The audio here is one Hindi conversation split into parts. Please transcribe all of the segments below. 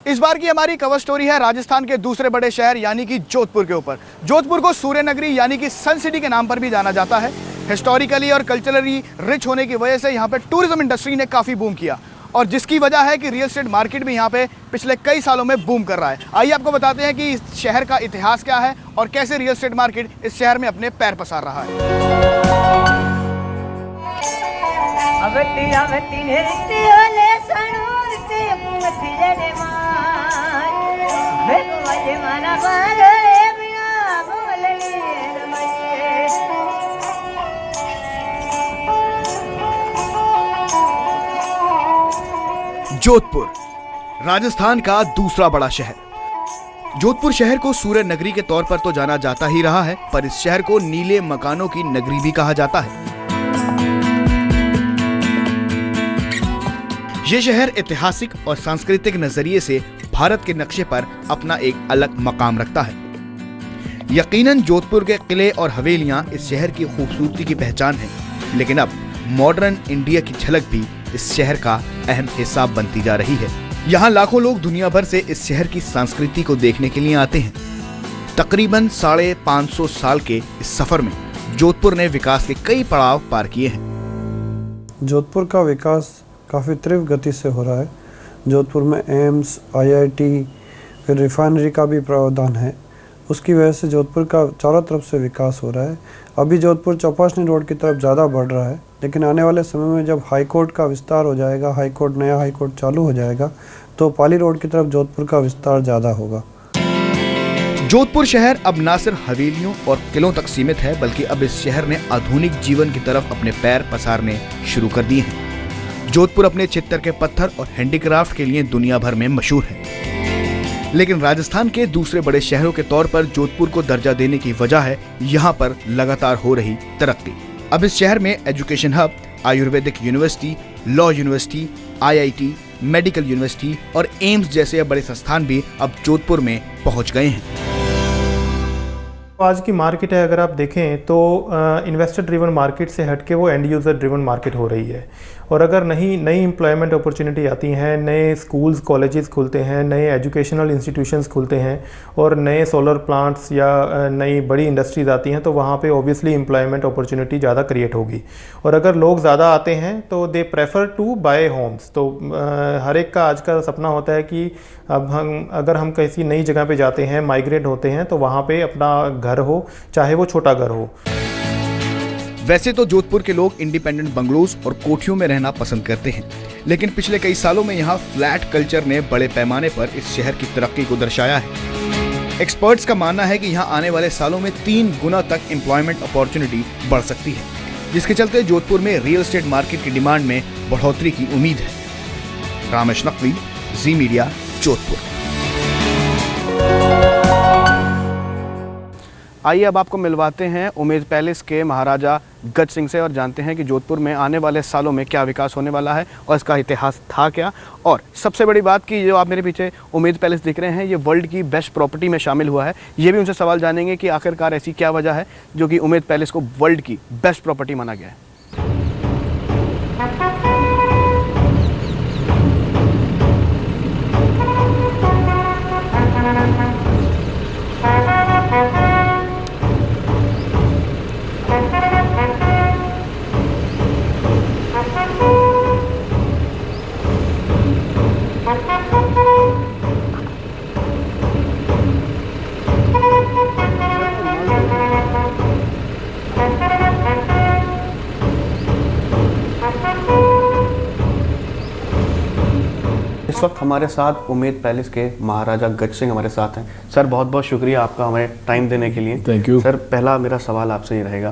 इस बार की हमारी कवर स्टोरी है राजस्थान के दूसरे बड़े शहर यानी कि जोधपुर के ऊपर। जोधपुर को सूर्य नगरी यानी कि सन सिटी के नाम पर भी जाना जाता है। हिस्टोरिकली और कल्चरली रिच होने की वजह से यहाँ पे टूरिज्म इंडस्ट्री ने काफ़ी बूम किया और जिसकी वजह है कि रियल एस्टेट मार्केट भी यहाँ पे पिछले कई सालों में बूम कर रहा है। आइए आपको बताते हैं कि इस शहर का इतिहास क्या है और कैसे रियल एस्टेट मार्केट इस शहर में अपने पैर पसार रहा है। जोधपुर राजस्थान का दूसरा बड़ा शहर। जोधपुर शहर को सूर्य नगरी के तौर पर तो जाना जाता ही रहा है, पर इस शहर को नीले मकानों की नगरी भी कहा जाता है। ये शहर ऐतिहासिक और सांस्कृतिक नजरिए से भारत के नक्शे पर अपना एक अलग मकाम रखता है। यकीनन जोधपुर के किले और हवेलियां इस शहर की खूबसूरती की पहचान है, लेकिन अब मॉडर्न इंडिया की झलक भी इस शहर का अहम हिस्सा बनती जा रही है। यहाँ लाखों लोग दुनिया भर से इस शहर की संस्कृति को देखने के लिए आते हैं। तकरीबन 550 साल के इस सफर में जोधपुर ने विकास के कई पड़ाव पार किए हैं। जोधपुर का विकास काफ़ी तीव्र गति से हो रहा है। जोधपुर में एम्स, IIT, फिर रिफाइनरी का भी प्रावधान है। उसकी वजह से जोधपुर का चारों तरफ से विकास हो रहा है। अभी जोधपुर चौपाशनी रोड की तरफ ज़्यादा बढ़ रहा है, लेकिन आने वाले समय में जब हाई कोर्ट का विस्तार हो जाएगा, नया हाई कोर्ट चालू हो जाएगा, तो पाली रोड की तरफ जोधपुर का विस्तार ज़्यादा होगा। जोधपुर शहर अब न सिर्फ हवेलियों और किलों तक सीमित है, बल्कि अब इस शहर ने आधुनिक जीवन की तरफ अपने पैर पसारने शुरू कर दिए हैं। जोधपुर अपने चित्तर के पत्थर और हैंडीक्राफ्ट के लिए दुनिया भर में मशहूर है, लेकिन राजस्थान के दूसरे बड़े शहरों के तौर पर जोधपुर को दर्जा देने की वजह है यहाँ पर लगातार हो रही तरक्की। अब इस शहर में education hub, Ayurvedic university, law university, IIT, medical university और एम्स जैसे बड़े संस्थान भी अब जोधपुर में पहुंच गए हैं। आज की मार्केट है, अगर आप देखें तो इन्वेस्टर ड्रिवन मार्केट से हटके वो एंड यूज़र ड्रिवन मार्केट हो रही है। और अगर नई एम्प्लॉयमेंट अपॉर्चुनिटी आती हैं, नए स्कूल्स कॉलेजेस खुलते हैं, नए एजुकेशनल इंस्टीट्यूशंस खुलते हैं और नए सोलर प्लांट्स या नई बड़ी इंडस्ट्रीज़ आती हैं, तो वहाँ पे ऑब्वियसली एम्प्लॉयमेंट अपॉर्चुनिटी ज़्यादा क्रिएट होगी। और अगर लोग ज़्यादा आते हैं तो they prefer to buy homes. तो हर एक का आज का सपना होता है कि अब अगर हम किसी नई जगह पे जाते हैं, माइग्रेट होते हैं, तो वहाँ पे अपना घर हो, चाहे वो छोटा घर हो। वैसे तो जोधपुर के लोग इंडिपेंडेंट बंगलोज और कोठियों में रहना पसंद करते हैं, लेकिन पिछले कई सालों में यहाँ फ्लैट कल्चर ने बड़े पैमाने पर इस शहर की तरक्की को दर्शाया है। एक्सपर्ट्स का मानना है कि यहाँ आने वाले सालों में 3 गुना तक एम्प्लॉयमेंट अपॉर्चुनिटी बढ़ सकती है, जिसके चलते जोधपुर में रियल एस्टेट मार्केट की डिमांड में बढ़ोतरी की उम्मीद है। रामेश नकवी, जी मीडिया, जोधपुर। आइए अब आपको मिलवाते हैं उमेद पैलेस के महाराजा गज सिंह से और जानते हैं कि जोधपुर में आने वाले सालों में क्या विकास होने वाला है और इसका इतिहास था क्या। और सबसे बड़ी बात कि जो आप मेरे पीछे उमेद पैलेस दिख रहे हैं, ये वर्ल्ड की बेस्ट प्रॉपर्टी में शामिल हुआ है। ये भी उनसे सवाल जानेंगे कि आखिरकार ऐसी क्या वजह है जो कि उमेद पैलेस को वर्ल्ड की बेस्ट प्रॉपर्टी माना गया है। इस वक्त हमारे साथ उमेद पैलेस के महाराजा गज सिंह हमारे साथ हैं। सर बहुत बहुत शुक्रिया आपका हमें टाइम देने के लिए। Thank you. सर पहला मेरा सवाल आपसे ये रहेगा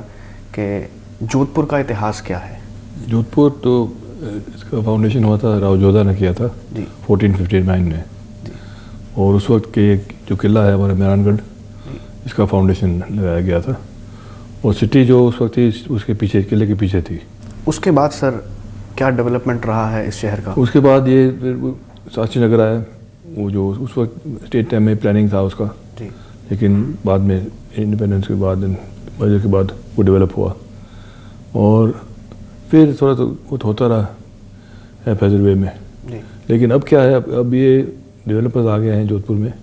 कि जोधपुर का इतिहास क्या है? जोधपुर तो इसका फाउंडेशन हुआ था, राव जोधा ने किया था जी 1459 में जी। और उस वक्त के जो किला है हमारा मेहरानगढ़, इसका फाउंडेशन लगाया गया था। और सिटी जो उस वक्त थी उसके पीछे, किले के पीछे थी। उसके बाद सर क्या डेवलपमेंट रहा है इस शहर का? उसके बाद ये फिर सांची नगर आया, वो जो उस वक्त स्टेट टाइम में प्लानिंग था उसका जी, लेकिन बाद में इंडिपेंडेंस के बाद, मर्जर के बाद वो डेवलप हुआ। और फिर थोड़ा तो होता रहा है फैजल वे में जी। लेकिन अब क्या है, अब ये डेवलपर्स आ गए हैं जोधपुर में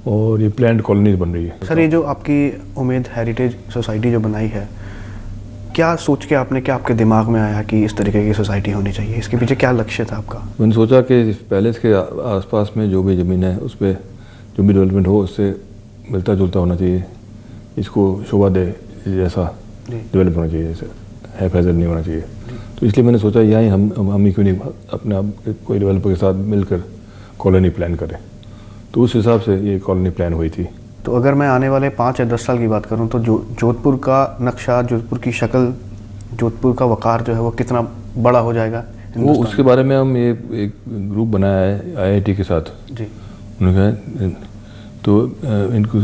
और ये प्लान्ड कॉलोनीज बन रही है। सर, ये जो आपकी उम्मेद हेरिटेज सोसाइटी जो बनाई है, क्या सोच के आपने, क्या आपके दिमाग में आया कि इस तरीके की सोसाइटी होनी चाहिए? इसके पीछे क्या लक्ष्य था आपका? मैंने सोचा कि पैलेस के आसपास में जो भी ज़मीन है उस पर जो भी डेवलपमेंट हो उससे मिलता जुलता होना चाहिए, इसको शोभा दे जैसा डेवलप होना चाहिए, जैसे है फैजल नहीं होना चाहिए। तो इसलिए मैंने सोचा यहाँ ही हम ही क्यों नहीं अपने आप कोई डेवलपर के साथ मिलकर कॉलोनी प्लान करें। तो उस हिसाब से ये कॉलोनी प्लान हुई थी। तो अगर मैं आने वाले 5 या 10 साल की बात करूं तो जोधपुर का नक्शा, जोधपुर की शक्ल, जोधपुर का वक़ार जो है वो कितना बड़ा हो जाएगा? वो उसके बारे में हम ये एक ग्रुप बनाया है IIT के साथ जी। उन्होंने कहा तो इनको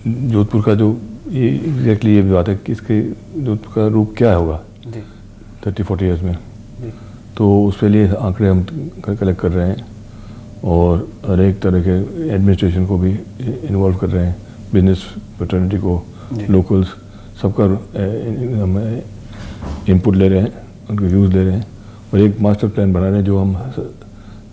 जोधपुर का जो ये एग्जैक्टली ये भी बात है कि इसके जोधपुर का रूप क्या होगा 30-40 ईयर्स में। तो उसके लिए आंकड़े हम कलेक्ट कर रहे हैं और हर एक तरह के एडमिनिस्ट्रेशन को भी इन्वॉल्व कर रहे हैं, बिजनेस फ्रेटर्निटी को, लोकल्स, सबका इनपुट ले रहे हैं, उनके व्यूज़ ले रहे हैं और एक मास्टर प्लान बना रहे हैं जो हम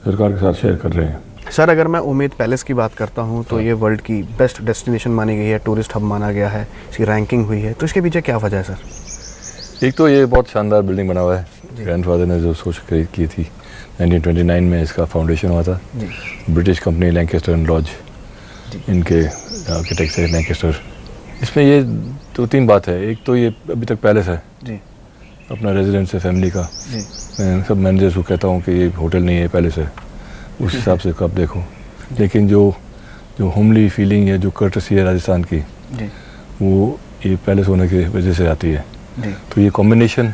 सरकार के साथ शेयर कर रहे हैं। सर, अगर मैं उम्मेद पैलेस की बात करता हूं तो ये वर्ल्ड की बेस्ट डेस्टिनेशन मानी गई है, टूरिस्ट हब माना गया है, इसकी रैंकिंग हुई है, तो इसके पीछे क्या वजह है सर? एक तो ये बहुत शानदार बिल्डिंग बना हुआ है, ग्रैंडफादर ने जो सोच खरीद की थी 1929 में इसका फाउंडेशन हुआ था। British company Lancaster and Lodge, इनके आर्किटेक्ट है लैंकेस्टर। इसमें ये 2-3 बात है। एक तो ये अभी तक पैलेस है जी, अपना रेजिडेंस है फैमिली का। मैं सब मैनेजर्स को कहता हूँ कि ये होटल नहीं है, पैलेस है, उस हिसाब से कब देखो। लेकिन जो होमली फीलिंग है, जो कर्टसी है राजस्थान की, वो ये पैलेस होने की वजह से आती है। तो ये कॉम्बिनेशन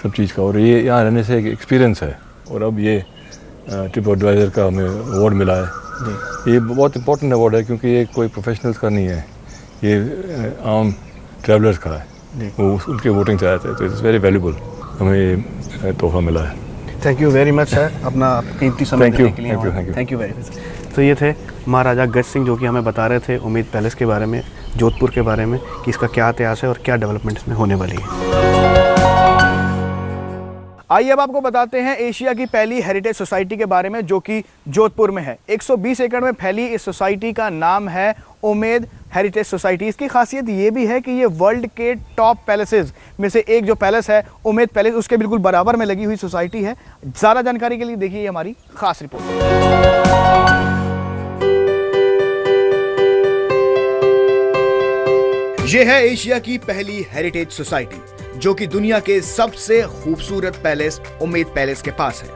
सब चीज़ का, और ये यहाँ रहने से एक एक्सपीरियंस है। और अब ये ट्रिप एडवाइज़र का हमें अवार्ड मिला है। ये बहुत इंपॉर्टेंट अवार्ड है क्योंकि ये कोई प्रोफेशनल्स का नहीं है, ये आम ट्रैवलर्स का है, वो उनके वोटिंग से आए थे। तो इट्स वेरी वैल्यूबल, हमें ये तोहफा मिला है। Thank you very much sir, अपना कीमती समय देने के लिए। Thank you very much. तो ये थे महाराजा गज सिंह जो कि हमें बता रहे थे उम्मेद पैलेस के बारे में, जोधपुर के बारे में, कि इसका क्या इतिहास है और क्या डेवलपमेंट इसमें होने वाली है। आइए अब आपको बताते हैं एशिया की पहली हेरिटेज सोसाइटी के बारे में जो कि जोधपुर में है। 120 एकड़ में फैली इस सोसाइटी का नाम है उम्मेद हेरिटेज सोसाइटी। इसकी खासियत ये भी है कि ये वर्ल्ड के टॉप पैलेसेस में से एक जो पैलेस है उम्मेद पैलेस, उसके बिल्कुल बराबर में लगी हुई सोसाइटी है। ज़्यादा जानकारी के लिए देखिए हमारी खास रिपोर्ट। ये है एशिया की पहली हेरिटेज सोसाइटी जो कि दुनिया के सबसे खूबसूरत पैलेस उम्मेद पैलेस के पास है।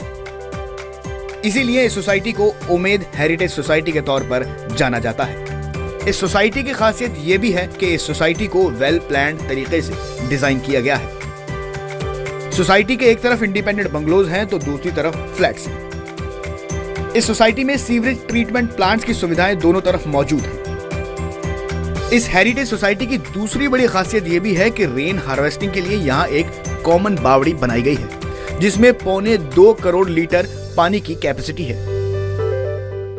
इसीलिए इस सोसाइटी को उम्मेद हेरिटेज सोसाइटी के तौर पर जाना जाता है। इस सोसाइटी की खासियत यह भी है कि इस सोसाइटी को वेल प्लान्ड तरीके से डिजाइन किया गया है। सोसाइटी के एक तरफ इंडिपेंडेंट बंगलोज हैं तो दूसरी तरफ फ्लैट्स हैं। इस सोसाइटी में सीवरेज ट्रीटमेंट प्लांट्स की सुविधाएं दोनों तरफ मौजूद हैं। इस हेरिटेज सोसाइटी की दूसरी बड़ी खासियत यह भी है कि रेन हार्वेस्टिंग के लिए यहाँ एक कॉमन बावड़ी बनाई गई है जिसमें 2.25 करोड़ लीटर पानी की कैपेसिटी है।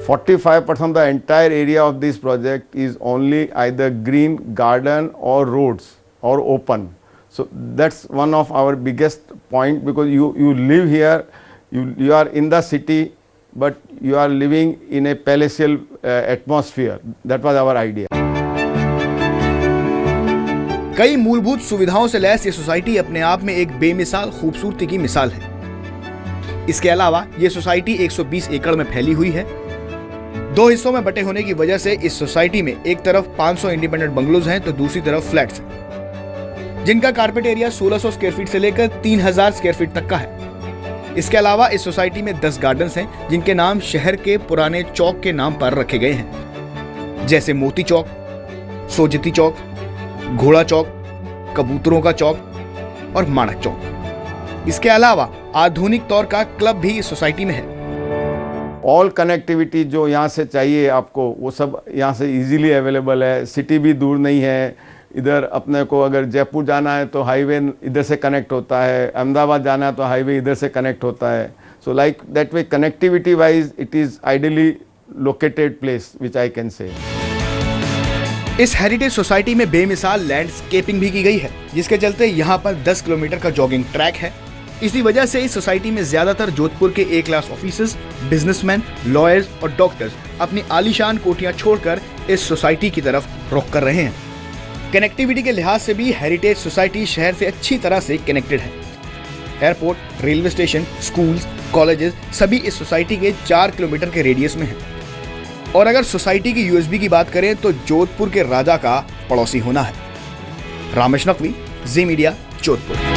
45% of the entire area of this project is only either green, garden or roads or open. So that's one of our biggest point because you live here, you are in the city but you are living in a palatial atmosphere. That was our idea. कई मूलभूत सुविधाओं से लैस ये सोसाइटी अपने आप में एक बेमिसाल खूबसूरती की मिसाल है। इसके अलावा ये सोसाइटी 120 एकड़ में फैली हुई है। 2 हिस्सों में बटे होने की वजह से इस सोसाइटी में एक तरफ 500 इंडिपेंडेंट बंगलोज हैं तो दूसरी तरफ फ्लैट्स हैं जिनका कारपेट एरिया 1600 स्क्वायर फीट से लेकर 3000 स्क्वायर फीट तक का है। इसके अलावा इस सोसाइटी में 10 गार्डन्स हैं जिनके नाम शहर के पुराने चौक के नाम पर रखे गए हैं, जैसे मोती चौक, सोजती चौक, घोड़ा चौक, कबूतरों का चौक और माणक चौक। इसके अलावा आधुनिक तौर का क्लब भी इस सोसाइटी में है। ऑल कनेक्टिविटी जो यहाँ से चाहिए आपको वो सब यहाँ से इजीली अवेलेबल है। सिटी भी दूर नहीं है। इधर अपने को अगर जयपुर जाना है तो हाईवे इधर से कनेक्ट होता है, अहमदाबाद जाना है तो हाईवे इधर से कनेक्ट होता है। So like that way connectivity wise it is ideally located place which I can say. इस हेरिटेज सोसाइटी में बेमिसाल लैंडस्केपिंग भी की गई है जिसके चलते यहाँ पर 10 किलोमीटर का जॉगिंग ट्रैक है। इसी वजह से इस सोसाइटी में ज्यादातर जोधपुर के ए क्लास ऑफिसर्स, बिजनेसमैन, लॉयर्स और डॉक्टर्स अपनी आलीशान कोठियां छोड़कर इस सोसाइटी की तरफ रुख कर रहे हैं। कनेक्टिविटी के लिहाज से भी हेरिटेज सोसाइटी शहर से अच्छी तरह से कनेक्टेड है। Airport, railway station, schools, colleges सभी इस सोसाइटी के 4 किलोमीटर के रेडियस में हैं। और अगर सोसाइटी की यूएसबी की बात करें तो जोधपुर के राजा का पड़ोसी होना है। Ramesh Naqvi, Zee media, Jodhpur.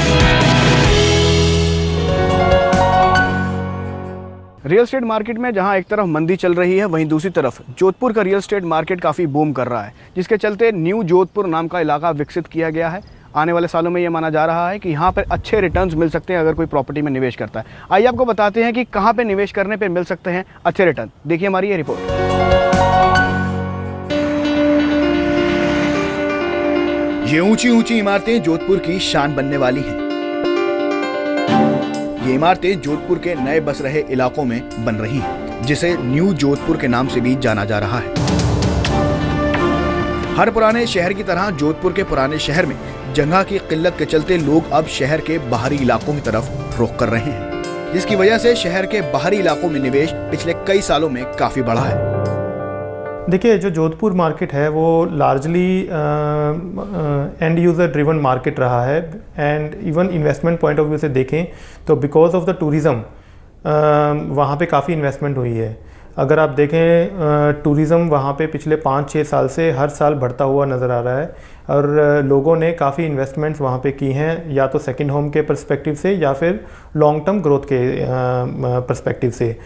Real estate market में जहां एक तरफ मंदी चल रही है, वहीं दूसरी तरफ जोधपुर का रियल एस्टेट मार्केट काफ़ी बूम कर रहा है, जिसके चलते न्यू जोधपुर नाम का इलाका विकसित किया गया है। आने वाले सालों में ये माना जा रहा है कि यहाँ पर अच्छे रिटर्न्स मिल सकते हैं अगर कोई प्रॉपर्टी में निवेश करता है। आइए आपको बताते हैं कि कहाँ पे निवेश करने पे मिल सकते हैं अच्छे रिटर्न। देखिए हमारी ये रिपोर्ट। ये ऊंची ऊंची इमारतें जोधपुर की शान बनने वाली हैं। ये इमारतें जोधपुर के नए बस रहे इलाकों में बन रही हैं, जिसे न्यू जोधपुर के नाम से भी जाना जा रहा है। हर पुराने शहर की तरह जोधपुर के पुराने शहर में जगह की किल्लत के चलते लोग अब शहर के बाहरी इलाकों की तरफ रुख कर रहे हैं, जिसकी वजह से शहर के बाहरी इलाकों में निवेश पिछले कई सालों में काफी बढ़ा है। देखिए, जो जोधपुर मार्केट है वो largely end user driven market रहा है। And even investment point of view से देखें तो बिकॉज ऑफ द टूरिज़्म वहाँ पे काफ़ी इन्वेस्टमेंट हुई है। अगर आप देखें टूरिज़्म वहाँ पे पिछले 5-6 साल से हर साल बढ़ता हुआ नज़र आ रहा है और लोगों ने काफ़ी इन्वेस्टमेंट्स वहाँ पे की हैं, या तो सेकंड होम के पर्सपेक्टिव से या फिर लॉन्ग टर्म ग्रोथ के पर्सपेक्टिव से।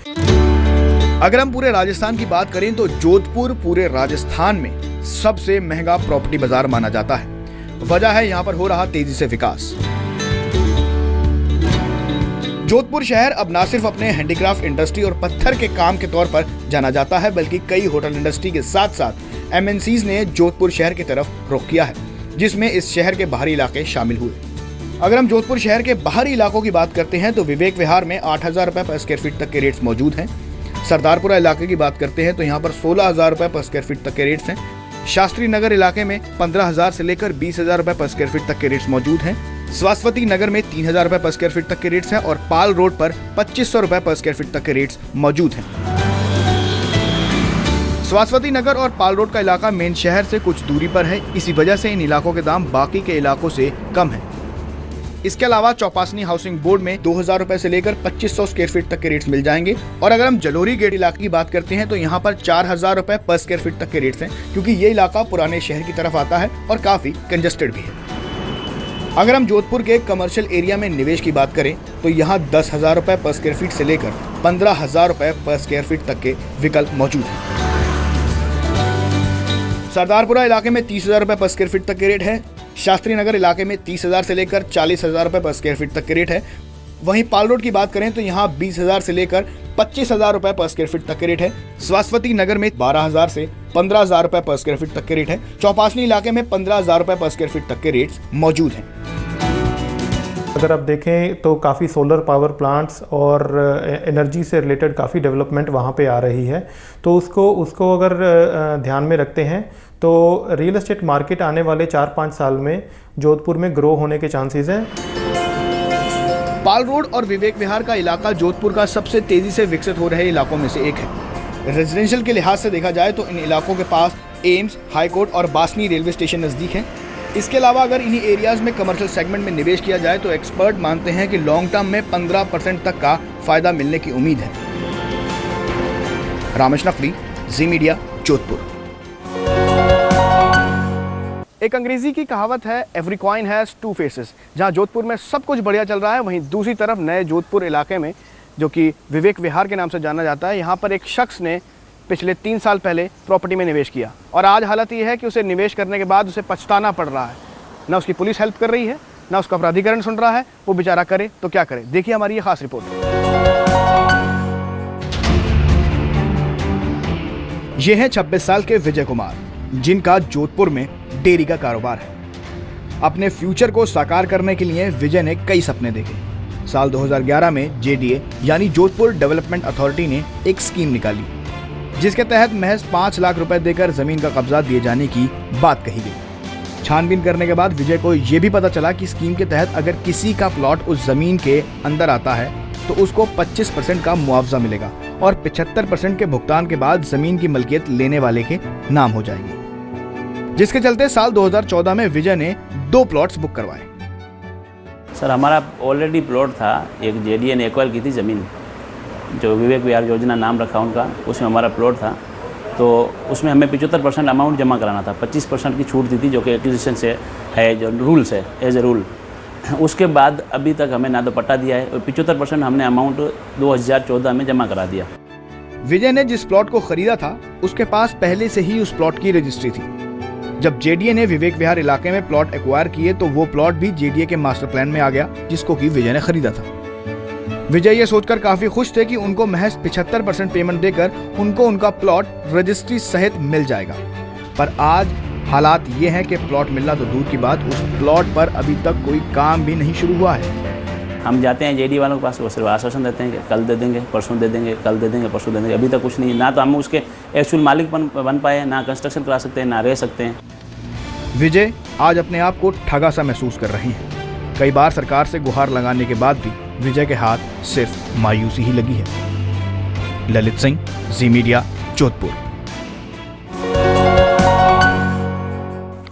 अगर हम पूरे राजस्थान की बात करें तो जोधपुर पूरे राजस्थान में सबसे महंगा प्रॉपर्टी बाजार माना जाता है। वजह है यहाँ पर हो रहा तेजी से विकास। जोधपुर शहर अब न सिर्फ अपने हैंडीक्राफ्ट इंडस्ट्री और पत्थर के काम के तौर पर जाना जाता है, बल्कि कई होटल इंडस्ट्री के साथ साथ एमएनसीज ने जोधपुर शहर की तरफ रुख किया है, जिसमें इस शहर के बाहरी इलाके शामिल हुए। अगर हम जोधपुर शहर के बाहरी इलाकों की बात करते हैं तो विवेक विहार में 8,000 रुपए पर स्क्वायर फीट तक के रेट्स मौजूद हैं। सरदारपुरा इलाके की बात करते हैं तो यहाँ पर 16,000 रुपए पर स्क्वायर फीट तक के रेट्स हैं। शास्त्री नगर इलाके में 15,000 से लेकर 20,000 रुपए पर स्क्वायर फीट तक के रेट्स मौजूद हैं। स्वास्वती नगर में 3,000 रुपए पर स्क्वायर फीट तक के रेट्स हैं और पाल रोड पर 2,500 रुपए पर स्क्वायर फीट तक के रेट्स मौजूद हैं। स्वास्वती नगर और पाल रोड का इलाका मेन शहर से कुछ दूरी पर है, इसी वजह से इन इलाकों के दाम बाकी के इलाकों से कम है। इसके अलावा चौपासनी हाउसिंग बोर्ड में 2,000 रुपए से लेकर 2,500 स्क्वायर फीट तक के रेट्स मिल जाएंगे। और अगर हम जलोरी गेट इलाके की बात करते हैं तो यहाँ पर 4,000 रुपए पर स्क्वायर फीट तक के रेट्स हैं, क्योंकि ये इलाका पुराने शहर की तरफ आता है और काफी कंजेस्टेड भी है। अगर हम जोधपुर के कमर्शियल एरिया में निवेश की बात करें तो यहाँ 10,000 रुपए पर स्क्वायर फीट से लेकर 15,000 रुपए पर स्क्वायर फीट तक के विकल्प मौजूद हैं। सरदारपुरा इलाके में 30,000 रुपए पर स्क्वायर फीट तक के रेट है। शास्त्री नगर इलाके में 30,000 से लेकर 40,000 रुपए पर स्क्वायर फीट तक के रेट है। वहीं पाल रोड की बात करें तो यहाँ 20,000 से लेकर 25,000 रुपए पर स्क्वायर फीट तक के रेट है। स्वास्वती नगर में 12,000 से 15,000 रुपए पर स्क्वायर फीट तक के रेट है। चौपासनी इलाके में 15,000 रुपए पर स्क्वायर फीट तक के रेट्स मौजूद हैं। अगर आप देखें तो काफ़ी सोलर पावर प्लांट्स और एनर्जी से रिलेटेड काफ़ी डेवलपमेंट वहाँ पे आ रही है, तो उसको अगर ध्यान में रखते हैं तो रियल एस्टेट मार्केट आने वाले 4-5 साल में जोधपुर में ग्रो होने के चांसेस हैं। पाल रोड और विवेक विहार का इलाका जोधपुर का सबसे तेजी से विकसित हो रहे इलाकों में से एक है। रेजिडेंशियल के लिहाज से देखा जाए तो इन इलाकों के पास एम्स, हाईकोर्ट और बासनी रेलवे स्टेशन नज़दीक हैं। इसके अलावा अगर इन्हीं एरियाज में कमर्शियल सेगमेंट में निवेश किया जाए तो एक्सपर्ट मानते हैं कि लॉन्ग टर्म में 15% तक का फायदा मिलने की उम्मीद है। रामेश नकवी, जी मीडिया, जोधपुर। एक अंग्रेजी की कहावत है, every coin has two faces. जहां जोधपुर में सब कुछ बढ़िया चल रहा है, वहीं दूसरी तरफ नए जोधपुर इलाके में, जो कि विवेक विहार के नाम से जाना जाता है, यहाँ पर एक शख्स ने पिछले 3 साल पहले प्रॉपर्टी में निवेश किया और आज हालत ये है कि उसे निवेश करने के बाद उसे पछताना पड़ रहा है। ना उसकी पुलिस हेल्प कर रही है, ना उसका प्राधिकरण सुन रहा है। वो बेचारा करे तो क्या करे, देखिए हमारी ये खास रिपोर्ट। ये हैं 26 साल के विजय कुमार, जिनका जोधपुर में डेयरी का कारोबार है। अपने फ्यूचर को साकार करने के लिए विजय ने कई सपने देखे। साल 2011 में JDA यानी जोधपुर डेवलपमेंट अथॉरिटी ने एक स्कीम निकाली, जिसके तहत महज 5 लाख रुपए देकर जमीन का कब्जा दिए जाने की बात कही गई। छानबीन करने के बाद विजय को ये भी पता चला कि स्कीम के तहत अगर किसी का प्लॉट उस जमीन के अंदर आता है तो उसको 25% का मुआवजा मिलेगा और 75% के भुगतान के बाद जमीन की मलकियत लेने वाले के नाम हो जाएगी, जिसके चलते साल 2014 में विजय ने 2 प्लॉट्स बुक करवाए। सर हमारा ऑलरेडी प्लॉट था, एक जेडीए ने एक्वायर की थी ज़मीन, जो विवेक विहार योजना नाम रखा उनका, उसमें हमारा प्लॉट था। तो उसमें हमें 75% अमाउंट जमा कराना था, 25% की छूट दी थी जो कि एक्विजिशन से है, जो रूल्स है एज ए रूल। उसके बाद अभी तक हमें ना तो पट्टा दिया है और 75% हमने अमाउंट 2014 में जमा करा दिया। विजय ने जिस प्लॉट को खरीदा था उसके पास पहले से ही उस प्लॉट की रजिस्ट्री थी। जब जेडीए ने विवेक विहार इलाके में प्लॉट एक्वायर किए तो वो प्लॉट भी जेडीए के मास्टर प्लान में आ गया, जिसको कि विजय ने खरीदा था। विजय ये सोचकर काफी खुश थे कि उनको महज 75% पेमेंट देकर उनको उनका प्लॉट रजिस्ट्री सहित मिल जाएगा। पर आज हालात ये हैं कि प्लॉट मिलना तो दूर की बात, उस प्लॉट पर अभी तक कोई काम भी नहीं शुरू हुआ है। हम जाते हैं जेडी वालों के पास, वो सिर्फ आश्वासन देते हैं कि कल दे देंगे, परसों दे देंगे, कल दे देंगे, परसों दे देंगे। अभी तक कुछ नहीं, ना तो हम उसके एक्चुअल मालिक बन पाए, ना कंस्ट्रक्शन करा सकते हैं, ना रह सकते हैं। विजय आज अपने आप को ठगा सा महसूस कर रही हैं। कई बार सरकार से गुहार लगाने के बाद भी विजय के हाथ सिर्फ मायूसी ही लगी है। ललित सिंह, जी मीडिया, जोधपुर।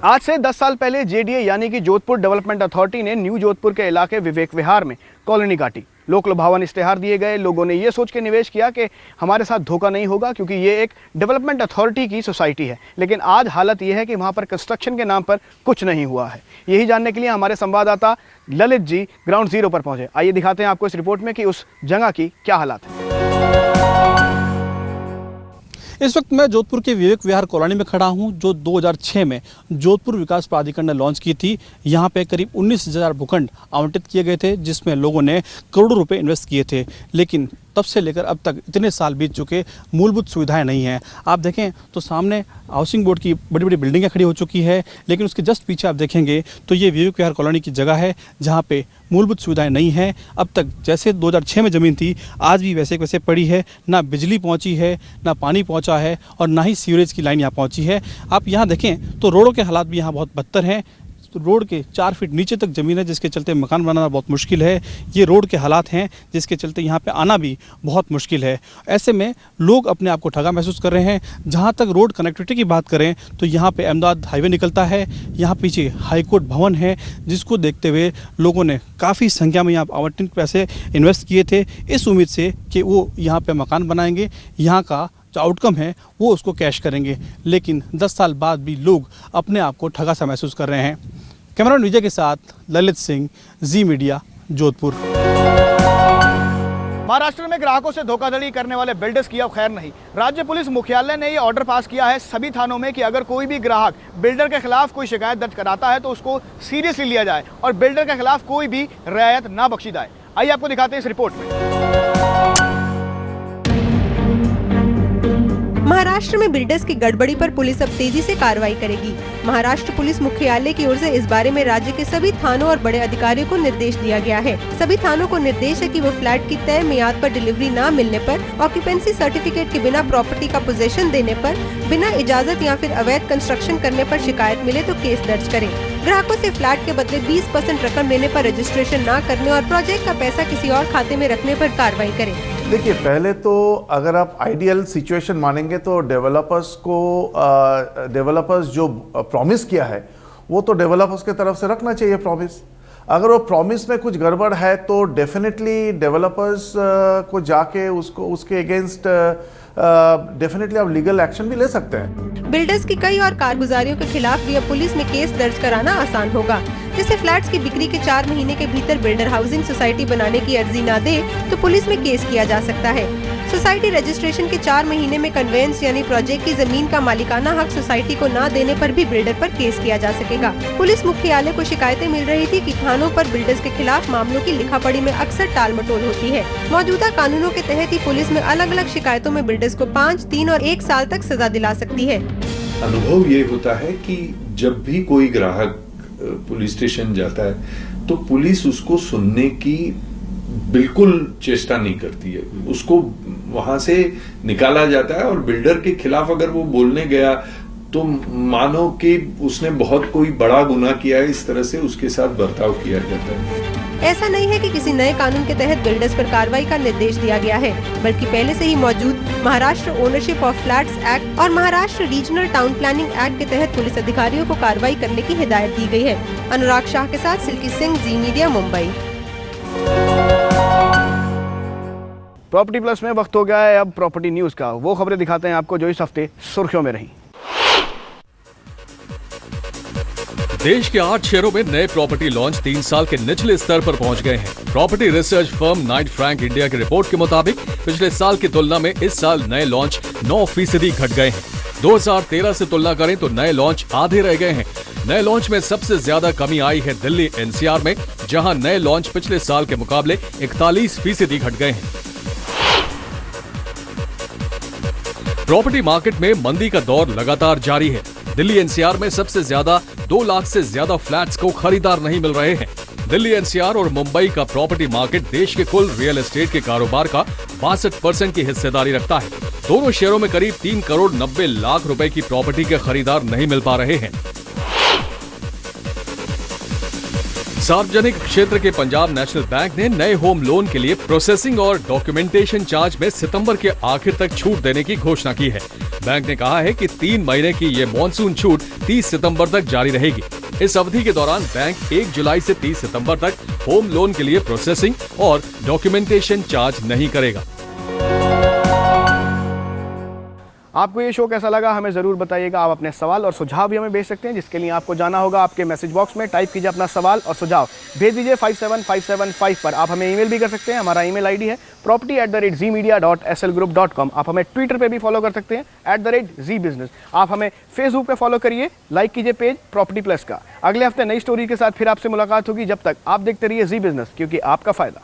आज से 10 साल पहले जेडीए यानी कि जोधपुर डेवलपमेंट अथॉरिटी ने न्यू जोधपुर के इलाके विवेक विहार में कॉलोनी काटी। लोक लुभावन इश्तेहार दिए गए। लोगों ने ये सोच के निवेश किया कि हमारे साथ धोखा नहीं होगा क्योंकि ये एक डेवलपमेंट अथॉरिटी की सोसाइटी है। लेकिन आज हालत ये है कि वहाँ पर कंस्ट्रक्शन के नाम पर कुछ नहीं हुआ है। यही जानने के लिए हमारे संवाददाता ललित जी ग्राउंड जीरो पर पहुँचे। आइए दिखाते हैं आपको इस रिपोर्ट में कि उस जगह की क्या हालात है। इस वक्त मैं जोधपुर के विवेक विहार कॉलोनी में खड़ा हूं, जो 2006 में जोधपुर विकास प्राधिकरण ने लॉन्च की थी। यहां पे करीब 19,000 भूखंड आवंटित किए गए थे, जिसमें लोगों ने करोड़ों रुपए इन्वेस्ट किए थे। लेकिन तब से लेकर अब तक इतने साल बीत चुके, मूलभूत सुविधाएं नहीं हैं। आप देखें तो सामने हाउसिंग बोर्ड की बड़ी बड़ी बिल्डिंगें खड़ी हो चुकी है, लेकिन उसके जस्ट पीछे आप देखेंगे तो ये विवेक विहार कॉलोनी की जगह है जहाँ पे मूलभूत सुविधाएं नहीं हैं। अब तक जैसे 2006 में ज़मीन थी, आज भी वैसे वैसे पड़ी है। ना बिजली पहुंची है, ना पानी पहुंचा है और ना ही सीवरेज की लाइन यहाँ पहुंची है। आप यहाँ देखें तो रोडों के हालात भी यहाँ बहुत बदतर हैं। तो रोड के 4 फीट नीचे तक ज़मीन है, जिसके चलते मकान बनाना बहुत मुश्किल है। ये रोड के हालात हैं जिसके चलते यहाँ पे आना भी बहुत मुश्किल है। ऐसे में लोग अपने आप को ठगा महसूस कर रहे हैं। जहाँ तक रोड कनेक्टिविटी की बात करें तो यहाँ पे अहमदाबाद हाईवे निकलता है, यहाँ पीछे हाईकोर्ट भवन है, जिसको देखते हुए लोगों ने काफ़ी संख्या में यहाँ आवंटित पैसे इन्वेस्ट किए थे, इस उम्मीद से कि वो यहाँ पर मकान बनाएंगे, यहाँ का जो आउटकम है वो उसको कैश करेंगे। लेकिन 10 साल बाद भी लोग अपने आप को ठगा सा महसूस कर रहे हैं। कैमरामैन विजय के साथ ललित सिंह, जी मीडिया, जोधपुर। महाराष्ट्र में ग्राहकों से धोखाधड़ी करने वाले बिल्डर्स की अब खैर नहीं। राज्य पुलिस मुख्यालय ने ये ऑर्डर पास किया है सभी थानों में कि अगर कोई भी ग्राहक बिल्डर के खिलाफ कोई शिकायत दर्ज कराता है तो उसको सीरियसली लिया जाए और बिल्डर के खिलाफ कोई भी रियायत ना बख्शी जाए। आइए आपको दिखाते हैं इस रिपोर्ट में। महाराष्ट्र में बिल्डर्स की गड़बड़ी पर पुलिस अब तेजी से कार्रवाई करेगी। महाराष्ट्र पुलिस मुख्यालय की ओर से इस बारे में राज्य के सभी थानों और बड़े अधिकारियों को निर्देश दिया गया है। सभी थानों को निर्देश है कि वो फ्लैट की तय मियाद पर डिलीवरी न मिलने पर, ऑक्यूपेंसी सर्टिफिकेट के बिना प्रॉपर्टी का पोजेशन देने पर, बिना इजाजत या फिर अवैध कंस्ट्रक्शन करने पर शिकायत मिले तो केस दर्ज करें। ग्राहकों से फ्लैट के बदले 20% रकम लेने पर रजिस्ट्रेशन न करने और प्रोजेक्ट का पैसा किसी और खाते में रखने पर कार्रवाई करें। देखिए, पहले तो अगर आप आइडियल सिचुएशन मानेंगे तो डेवलपर्स जो प्रॉमिस किया है वो तो डेवलपर्स के तरफ से रखना चाहिए प्रॉमिस। अगर वो प्रॉमिस में कुछ गड़बड़ है तो डेफिनेटली डेवलपर्स को जाके उसके अगेंस्ट डेफिनेटली आप लीगल एक्शन भी ले सकते हैं। बिल्डर्स की कई और कारगुजारियों के खिलाफ भी अब पुलिस में केस दर्ज कराना आसान होगा। जैसे फ्लैट्स की बिक्री के 4 महीने के भीतर बिल्डर हाउसिंग सोसाइटी बनाने की अर्जी न दे तो पुलिस में केस किया जा सकता है। सोसाइटी रजिस्ट्रेशन के 4 महीने में कन्वेंस यानी प्रोजेक्ट की जमीन का मालिकाना हक सोसाइटी को न देने पर भी बिल्डर पर केस किया जा सकेगा। पुलिस मुख्यालय को शिकायतें मिल रही थी कि थानों पर बिल्डर्स के खिलाफ मामलों की लिखापढ़ी में अक्सर टाल मटोल होती है। मौजूदा कानूनों के तहत ही पुलिस में अलग अलग शिकायतों में बिल्डर्स को 5, 3 और 1 साल तक सजा दिला सकती है। अनुभव ये होता है कि जब भी कोई ग्राहक पुलिस स्टेशन जाता है तो पुलिस उसको सुनने की बिल्कुल चेष्टा नहीं करती है, उसको वहां से निकाला जाता है और बिल्डर के खिलाफ अगर वो बोलने गया तो मानो कि उसने बहुत कोई बड़ा गुनाह किया है, इस तरह से उसके साथ बर्ताव किया जाता है। ऐसा नहीं है कि किसी नए कानून के तहत बिल्डर्स पर कार्रवाई का निर्देश दिया गया है, बल्कि पहले से ही मौजूद Maharashtra ownership of flats act और Maharashtra regional town planning act के तहत पुलिस अधिकारियों को कार्रवाई करने की हिदायत दी गई है। अनुराग शाह के साथ सिल्की सिंह, जी मीडिया, मुंबई। प्रॉपर्टी प्लस में वक्त हो गया है अब प्रॉपर्टी न्यूज का। वो खबरें दिखाते हैं आपको जो इस हफ्ते सुर्खियों में रही। देश के 8 शहरों में नए प्रॉपर्टी लॉन्च 3 साल के निचले स्तर पर पहुंच गए हैं। Property research firm Knight Frank India की रिपोर्ट के मुताबिक पिछले साल की तुलना में इस साल नए लॉन्च 9% घट गए हैं। 2013 से तुलना करें तो नए लॉन्च आधे रह गए हैं। नए लॉन्च में सबसे ज्यादा कमी आई है दिल्ली एनसीआर में, जहां नए लॉन्च पिछले साल के मुकाबले 41% घट गए हैं। प्रॉपर्टी मार्केट में मंदी का दौर लगातार जारी है। दिल्ली एनसीआर में सबसे ज्यादा 2 लाख से ज्यादा फ्लैट्स को खरीदार नहीं मिल रहे हैं। दिल्ली एनसीआर और मुंबई का प्रॉपर्टी मार्केट देश के कुल रियल एस्टेट के कारोबार का 62% की हिस्सेदारी रखता है। दोनों शहरों में करीब 3 करोड़ 90 लाख रुपए की प्रॉपर्टी के खरीदार नहीं मिल पा रहे हैं। सार्वजनिक क्षेत्र के पंजाब नेशनल बैंक ने नए होम लोन के लिए प्रोसेसिंग और डॉक्यूमेंटेशन चार्ज में सितंबर के आखिर तक छूट देने की घोषणा की है। बैंक ने कहा है कि 3 महीने की ये मॉनसून छूट 30 सितंबर तक जारी रहेगी। इस अवधि के दौरान बैंक 1 जुलाई से 30 सितंबर तक होम लोन के लिए प्रोसेसिंग और डॉक्यूमेंटेशन चार्ज नहीं करेगा। आपको ये शो कैसा लगा हमें ज़रूर बताइएगा। आप अपने सवाल और सुझाव भी हमें भेज सकते हैं, जिसके लिए आपको जाना होगा आपके मैसेज बॉक्स में, टाइप कीजिए अपना सवाल और सुझाव, भेज दीजिए 57575 पर। आप हमें ईमेल भी कर सकते हैं। हमारा ईमेल आईडी है property@zmedia.slgroup.com। आप हमें ट्विटर पे भी फॉलो कर सकते हैं @zbusiness। आप हमें फेसबुक पे फॉलो करिए, लाइक कीजिए पेज प्रॉपर्टी प्लस का। अगले हफ्ते नई स्टोरी के साथ फिर आपसे मुलाकात होगी। जब तक आप देखते रहिए जी बिजनेस, क्योंकि आपका फायदा।